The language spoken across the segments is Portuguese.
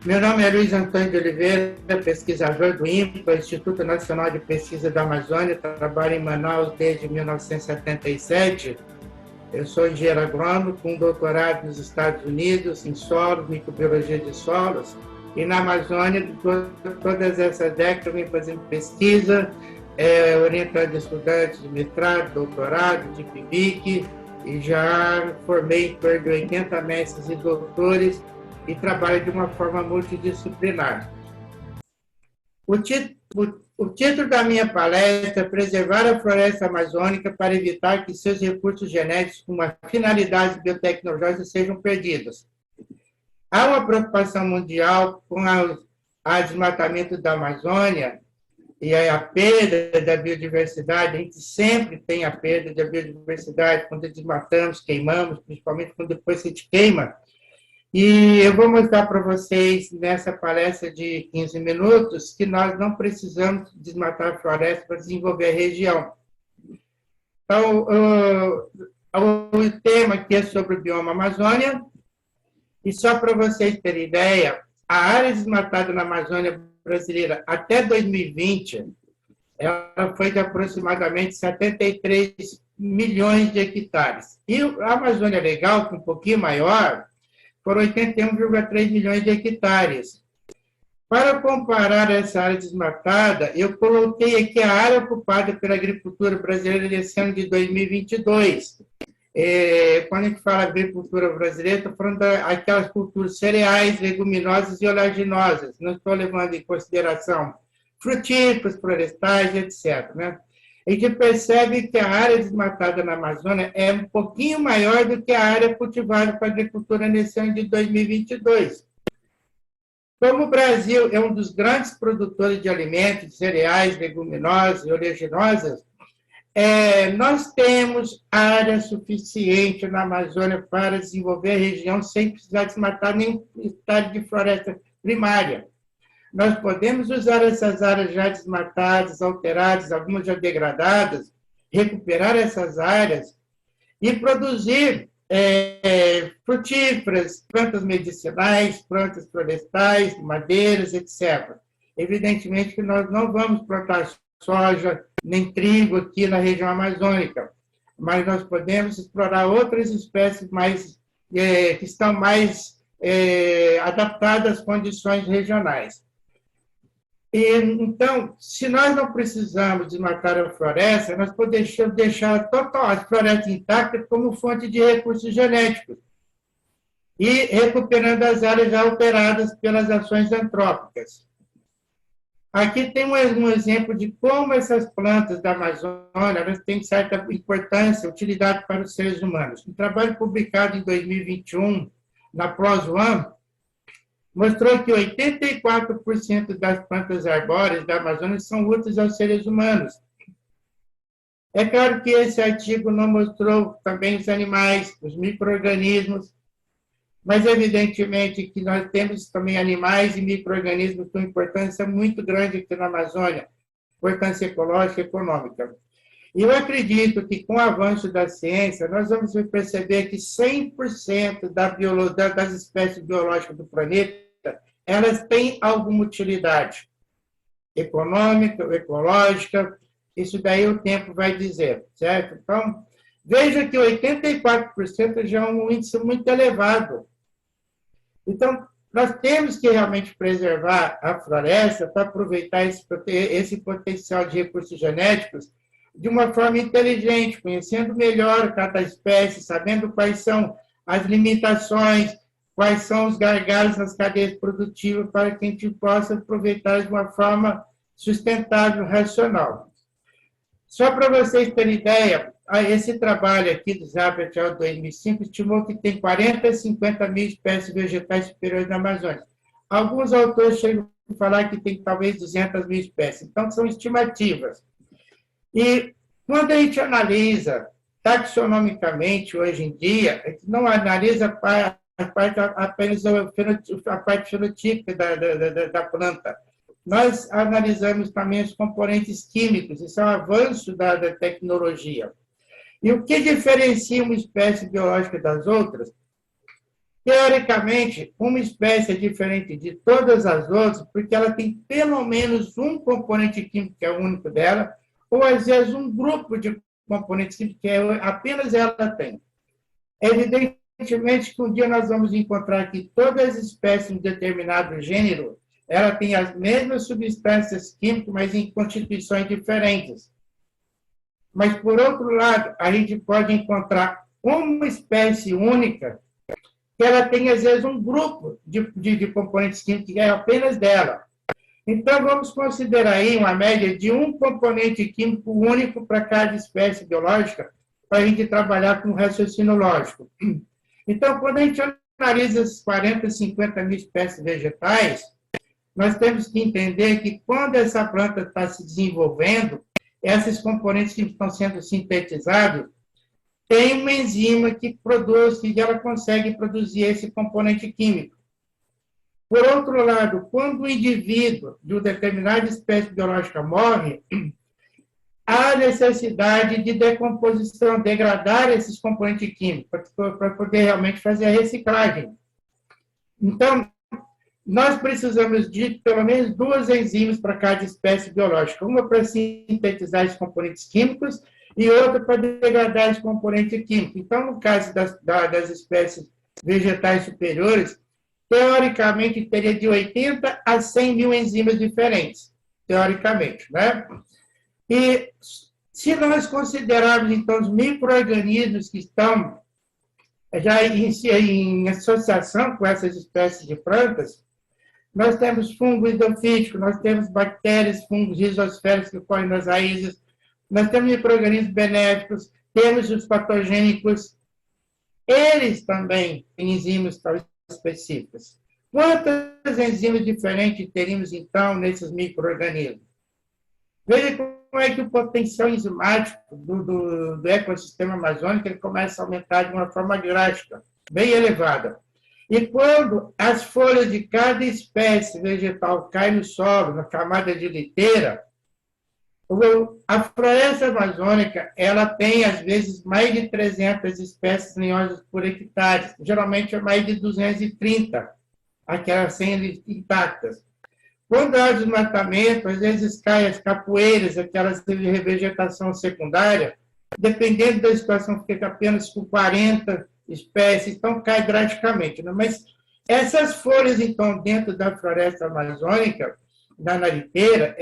Meu nome é Luiz Antônio de Oliveira, pesquisador do INPA, Instituto Nacional de Pesquisa da Amazônia, trabalho em Manaus desde 1977. Eu sou engenheiro agrônomo com doutorado nos Estados Unidos em solos, microbiologia de solos, e na Amazônia, todas essas décadas, eu venho fazendo pesquisa, orientando estudantes de mestrado, doutorado, de PIBIC, e já formei em torno de 80 mestres e doutores e trabalho de uma forma multidisciplinar. O título da minha palestra é Preservar a Floresta Amazônica para evitar que seus recursos genéticos com uma finalidade biotecnológica sejam perdidos. Há uma preocupação mundial com o desmatamento da Amazônia e a perda da biodiversidade. A gente sempre tem a perda da biodiversidade quando desmatamos, queimamos, principalmente quando depois a gente queima. E eu vou mostrar para vocês, nessa palestra de 15 minutos, que nós não precisamos desmatar a floresta para desenvolver a região. Então, o tema aqui é sobre o bioma Amazônia, e só para vocês terem ideia, a área desmatada na Amazônia brasileira até 2020, ela foi de aproximadamente 73 milhões de hectares. E a Amazônia Legal, que é um pouquinho maior, foram 81,3 milhões de hectares. Para comparar essa área desmatada, eu coloquei aqui a área ocupada pela agricultura brasileira nesse ano de 2022. Quando a gente fala agricultura brasileira, estou falando daquelas culturas cereais, leguminosas e oleaginosas. Não estou levando em consideração frutíferos, florestais, etc., né? A gente percebe que a área desmatada na Amazônia é um pouquinho maior do que a área cultivada para a agricultura nesse ano de 2022. Como o Brasil é um dos grandes produtores de alimentos, de cereais, leguminosas e oleaginosas, nós temos área suficiente na Amazônia para desenvolver a região sem precisar desmatar nem estado de floresta primária. Nós podemos usar essas áreas já desmatadas, alteradas, algumas já degradadas, recuperar essas áreas e produzir frutíferas, plantas medicinais, plantas florestais, madeiras, etc. Evidentemente que nós não vamos plantar soja nem trigo aqui na região amazônica, mas nós podemos explorar outras espécies que estão mais adaptadas às condições regionais. Então, se nós não precisamos desmatar a floresta, nós podemos deixar total as florestas intactas como fonte de recursos genéticos e recuperando as áreas já alteradas pelas ações antrópicas. Aqui tem um exemplo de como essas plantas da Amazônia elas têm certa importância, utilidade para os seres humanos. Um trabalho publicado em 2021 na PLOS ONE mostrou que 84% das plantas arbóreas da Amazônia são úteis aos seres humanos. É claro que esse artigo não mostrou também os animais, os micro-organismos, mas evidentemente que nós temos também animais e micro-organismos com importância muito grande aqui na Amazônia, importância ecológica e econômica. E eu acredito que, com o avanço da ciência, nós vamos perceber que 100% das espécies biológicas do planeta, elas têm alguma utilidade econômica, ecológica, isso daí o tempo vai dizer, certo? Então, veja que 84% já é um índice muito elevado. Então, nós temos que realmente preservar a floresta para aproveitar esse potencial de recursos genéticos de uma forma inteligente, conhecendo melhor cada espécie, sabendo quais são as limitações, quais são os gargalos nas cadeias produtivas para que a gente possa aproveitar de uma forma sustentável, racional. Só para vocês terem ideia, esse trabalho aqui do Zabert de 2005 estimou que tem 40 a 50 mil espécies vegetais superiores na Amazônia. Alguns autores chegam a falar que tem talvez 200 mil espécies. Então, são estimativas. E quando a gente analisa taxonomicamente, hoje em dia, a gente não analisa apenas a parte fenotípica da planta. Nós analisamos também os componentes químicos, isso é um avanço da tecnologia. E o que diferencia uma espécie biológica das outras Teoricamente, uma espécie é diferente de todas as outras porque ela tem pelo menos um componente químico que é o único dela, ou às vezes um grupo de componentes químicos que apenas ela tem. Evidentemente que um dia nós vamos encontrar que todas as espécies de um determinado gênero, ela tem as mesmas substâncias químicas, mas em constituições diferentes. Mas, por outro lado, a gente pode encontrar uma espécie única que ela tem, às vezes, um grupo de componentes químicos que é apenas dela. Então, vamos considerar aí uma média de um componente químico único para cada espécie biológica, para a gente trabalhar com raciocínio lógico. Então, quando a gente analisa as 40, 50 mil espécies vegetais, nós temos que entender que quando essa planta está se desenvolvendo, esses componentes que estão sendo sintetizados, tem uma enzima que produz, que ela consegue produzir esse componente químico. Por outro lado, quando o indivíduo de uma determinada espécie biológica morre, há necessidade de decomposição, degradar esses componentes químicos, para poder realmente fazer a reciclagem. Então, nós precisamos de pelo menos duas enzimas para cada espécie biológica, uma para sintetizar os componentes químicos e outra para degradar os componentes químicos. Então, no caso das espécies vegetais superiores, teoricamente teria de 80 a 100 mil enzimas diferentes, teoricamente, né? E se nós considerarmos, então, os micro-organismos que estão já em associação com essas espécies de plantas, nós temos fungos endofíticos, nós temos bactérias, fungos rizosféricos que correm nas raízes, nós temos micro-organismos benéficos, temos os patogênicos, eles também têm enzimas específicas. Quantas enzimas diferentes teríamos, então, nesses micro-organismos? Veja como é que o potencial enzimático do ecossistema amazônico ele começa a aumentar de uma forma drástica, bem elevada. E quando as folhas de cada espécie vegetal caem no solo, na camada de liteira, a floresta amazônica ela tem, às vezes, mais de 300 espécies lenhosas por hectare. Geralmente é mais de 230, aquelas sendo intactas. Quando há desmatamento, às vezes caem as capoeiras, aquelas de revegetação secundária, dependendo da situação, fica apenas com 40 espécies, então cai drasticamente. Né? Mas essas folhas, então, dentro da floresta amazônica, na nariteira,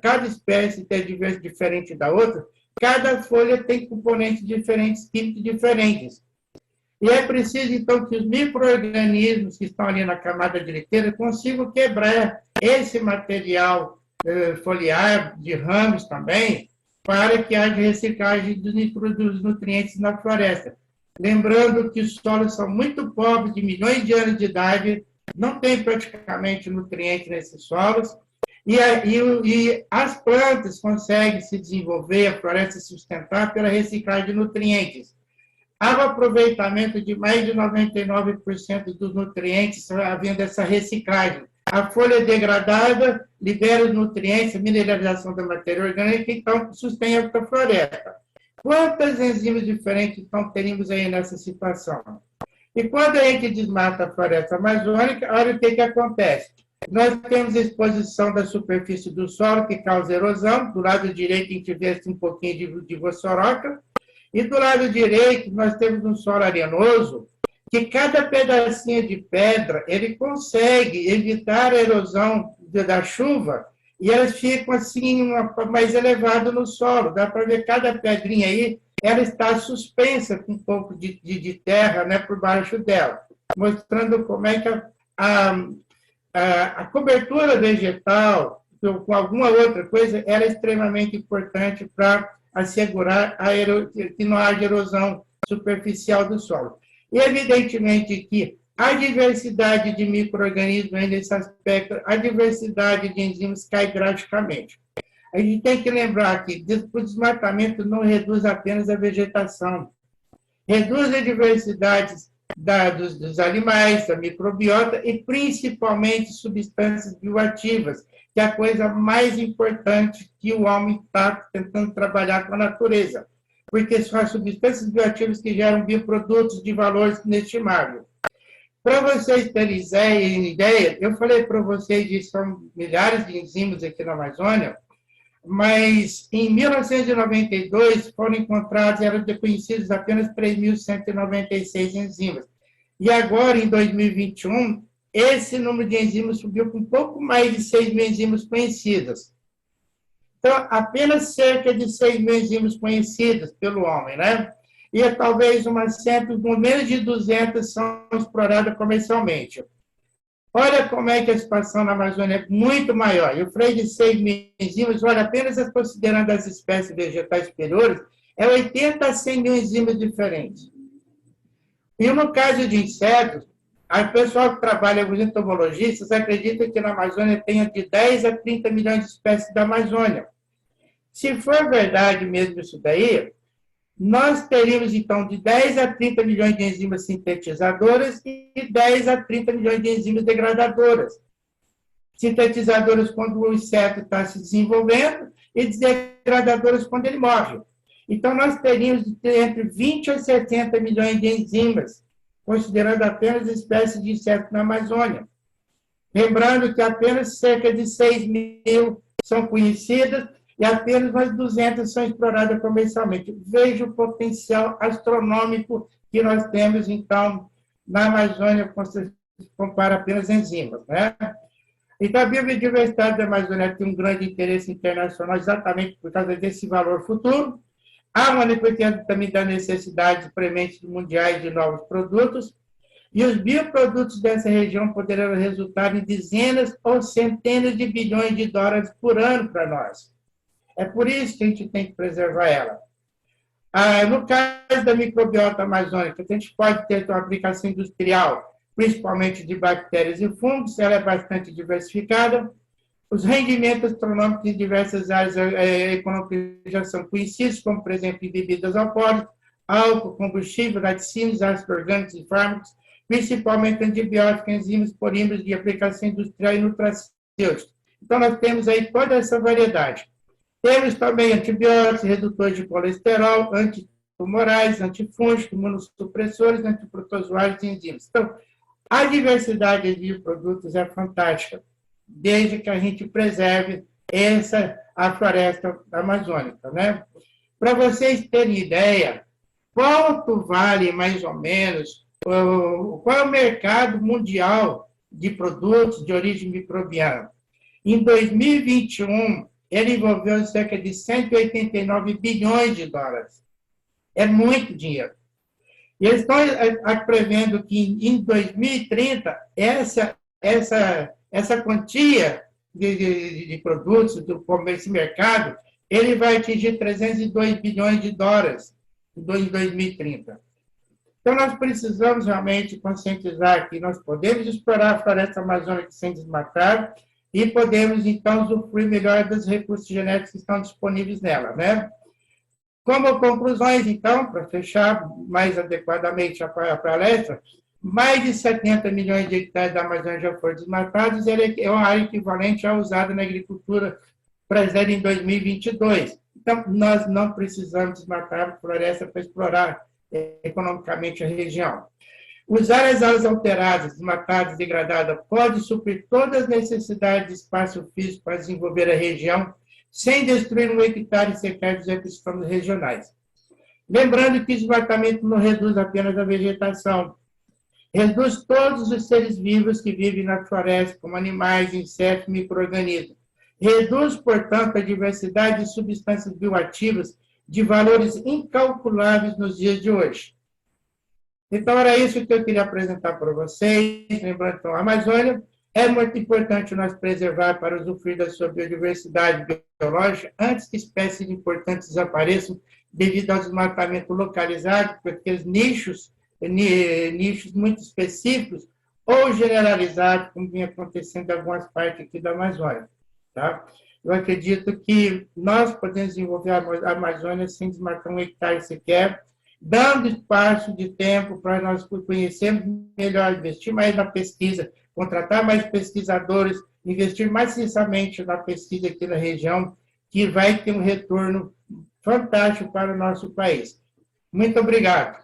cada espécie é diferente da outra, cada folha tem componentes diferentes, químicos diferentes. E é preciso, então, que os micro-organismos que estão ali na camada de liteira consigam quebrar esse material foliar, de ramos também, para que haja reciclagem dos nutrientes na floresta. Lembrando que os solos são muito pobres, de milhões de anos de idade, não tem praticamente nutrientes nesses solos, e as plantas conseguem se desenvolver, a floresta se sustentar pela reciclagem de nutrientes. Há um aproveitamento de mais de 99% dos nutrientes havendo essa reciclagem. A folha degradada libera os nutrientes, a mineralização da matéria orgânica, então sustém a floresta. Quantas enzimas diferentes então teríamos aí nessa situação? E quando a gente desmata a floresta amazônica, olha o que acontece. Nós temos a exposição da superfície do solo, que causa erosão. Do lado direito, a gente vê um pouquinho de vossoroca. E do lado direito, nós temos um solo arenoso, que cada pedacinho de pedra, ele consegue evitar a erosão da chuva, e elas ficam assim, mais elevadas no solo. Dá para ver cada pedrinha aí, ela está suspensa com um pouco de terra, né, por baixo dela, mostrando como é que a cobertura vegetal, com alguma outra coisa, era extremamente importante para assegurar que não haja erosão superficial do solo. E, evidentemente, que a diversidade de micro-organismos nesse aspecto, a diversidade de enzimas cai drasticamente. A gente tem que lembrar que o desmatamento não reduz apenas a vegetação, reduz a diversidade dos animais, da microbiota e, principalmente, substâncias bioativas, que é a coisa mais importante que o homem está tentando trabalhar com a natureza, porque são as substâncias bioativas que geram bioprodutos de valor inestimável. Para vocês terem ideia, eu falei para vocês que são milhares de enzimas aqui na Amazônia, mas em 1992 foram encontrados, eram conhecidos apenas 3.196 enzimas. E agora, em 2021, esse número de enzimas subiu com um pouco mais de 6.000 enzimas conhecidas. Então, apenas cerca de 6.000 enzimas conhecidas pelo homem, né? E talvez umas 100, com menos de 200 são exploradas comercialmente. Olha como é que a situação na Amazônia é muito maior. E o freio de 6.000 enzimas, olha, apenas considerando as espécies vegetais superiores, é 80 a 100 mil enzimas diferentes. E no caso de insetos, o pessoal que trabalha, os entomologistas, acredita que na Amazônia tenha de 10 a 30 milhões de espécies da Amazônia. Se for verdade mesmo isso daí, nós teríamos, então, de 10 a 30 milhões de enzimas sintetizadoras e 10 a 30 milhões de enzimas degradadoras. Sintetizadoras quando o inseto está se desenvolvendo e degradadoras quando ele morre. Então, nós teríamos entre 20 a 70 milhões de enzimas, considerando apenas espécies de insetos na Amazônia. Lembrando que apenas cerca de 6.000 são conhecidas e apenas umas 200 são exploradas comercialmente. Veja o potencial astronômico que nós temos, então, na Amazônia, quando se compara apenas enzimas, né? Então, a biodiversidade da Amazônia tem um grande interesse internacional exatamente por causa desse valor futuro. Há uma necessidade também da necessidade prementes mundiais de novos produtos, e os bioprodutos dessa região poderão resultar em dezenas ou centenas de bilhões de dólares por ano para nós. É por isso que a gente tem que preservar ela. No caso da microbiota amazônica, a gente pode ter uma aplicação industrial, principalmente de bactérias e fungos, ela é bastante diversificada. Os rendimentos astronômicos em diversas áreas econômicas já são conhecidos, como, por exemplo, em bebidas alcoólicas, álcool, combustível, laticínios, ácidos orgânicos e fármacos, principalmente antibióticos, enzimas, polímeros de aplicação industrial e nutracêuticos. Então, nós temos aí toda essa variedade. Temos também antibióticos, redutores de colesterol, antitumorais, antifúngicos, imunossupressores, antiprotozoários e enzimas. Então, a diversidade de produtos é fantástica, desde que a gente preserve a floresta amazônica, né? Para vocês terem ideia, quanto vale mais ou menos, qual é o mercado mundial de produtos de origem microbiana? Em 2021, ele envolveu cerca de 189 bilhões de dólares. É muito dinheiro. E eles estão prevendo que em 2030, essa quantia de produtos desse mercado, ele vai atingir 302 bilhões de dólares em 2030. Então, nós precisamos realmente conscientizar que nós podemos explorar a floresta amazônica sem desmatar e podemos, então, usufruir melhor dos recursos genéticos que estão disponíveis nela, né? Como conclusões, então, para fechar mais adequadamente a palestra, mais de 70 milhões de hectares da Amazônia já foram desmatados, é uma área equivalente à usada na agricultura brasileira em 2022. Então, nós não precisamos desmatar a floresta para explorar economicamente a região. Usar as áreas alteradas, desmatadas, degradadas, pode suprir todas as necessidades de espaço físico para desenvolver a região, sem destruir um hectare e secar dos ecossistemas regionais. Lembrando que o desmatamento não reduz apenas a vegetação, reduz todos os seres vivos que vivem na floresta, como animais, insetos, micro-organismos. Reduz, portanto, a diversidade de substâncias bioativas de valores incalculáveis nos dias de hoje. Então, era isso que eu queria apresentar para vocês. Lembrando, então, a Amazônia é muito importante nós preservar para usufruir da sua biodiversidade biológica antes que espécies importantes desapareçam devido ao desmatamento localizado, porque os nichos muito específicos ou generalizados, como vem acontecendo em algumas partes aqui da Amazônia. Tá? Eu acredito que nós podemos desenvolver a Amazônia sem desmatar um hectare sequer, dando espaço de tempo para nós conhecermos melhor, investir mais na pesquisa, contratar mais pesquisadores, investir maciçamente na pesquisa aqui na região, que vai ter um retorno fantástico para o nosso país. Muito obrigado.